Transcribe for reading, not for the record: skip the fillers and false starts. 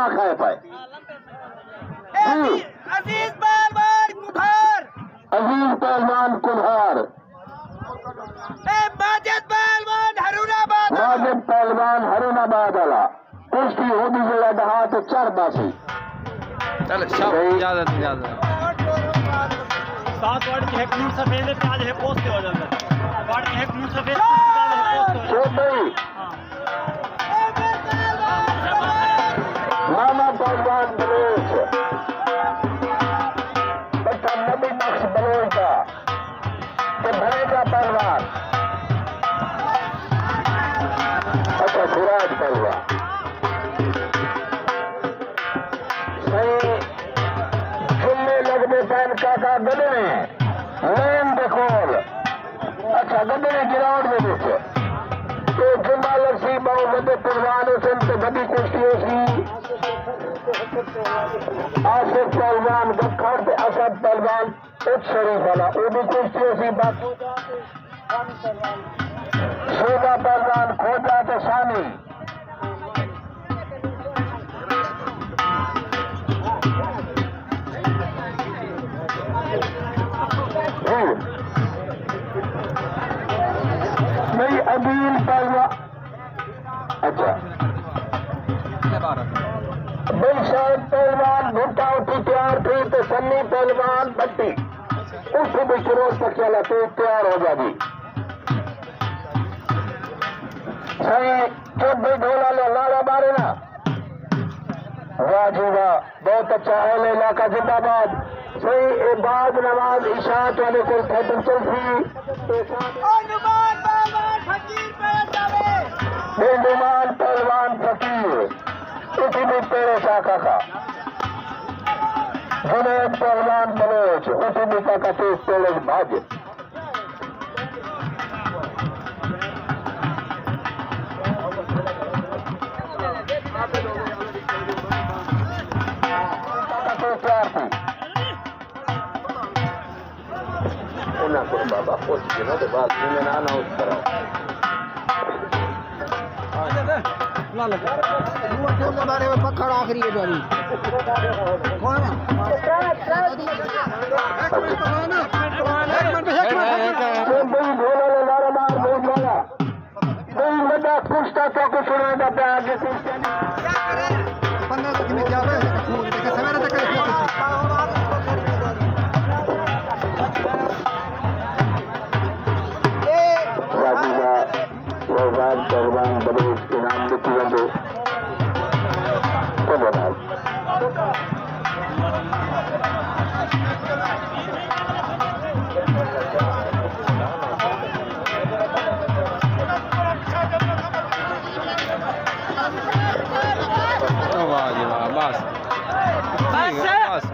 ना खाए पाए। अजीज पहलवान कुम्हार, अजीज पहलवान कुम्हार, माजिद पहलवान हरुणाबाद, माजिद पहलवान हरुणाबाद वाला कुश्ती होगी जगह दहा तो 4 बासी। चल सब इजाजत 7 वार्ड के एक मिनट सफेद पे आज है पोस्ट हो जाता है। वार्ड के एक मिनट सफेद मामा पहलवान बलोच, बच्चा नबी बख्श बलोच का भरेगा पहलवान। अच्छा सिराज पहलवान सही जुम्मे लगने पैन काका गदने लेन देखोल। अच्छा गदने गिरावट में देखे तो जुम्मा लसी बहु बड़े पहलवान से बड़ी कुश्ती सी आसिफ पहलवान गखड़ से असद पहलवान उच्च शरीफ वाला वो भी कुश्ती सी बात। सोदा पहलवान खोजा तो सानी नहीं अबील पहलवान। अच्छा भाई शायद पहलवान भुट्टा उठी तैयार थी तो सन्नी पहलवान भट्टी उस भी फिरोज तक चला तो तैयार हो जाएगी। सही चुप भी ढोला लो लाला मारे ना। वाह जी वाह बहुत अच्छा है इलाका जिंदाबाद। सही इबाद नवाज इशात वाले को खत्म चलती बेनुमान पहलवान फकीर उसी भी तेरे शाखा का जुनेद पहलवान बलोच उसी भी का तेज तेज भाग्य। बाबा पहुंच गए ना तो बात में ना अनाउंस करा बारे में पकड़ आखिरी है जारी पूछता तो कुछ सुना आगे 15 तक में जावे सवेरे तक पहलवान बलोच के नाम लिखी दो तो बना बस बस भाई बस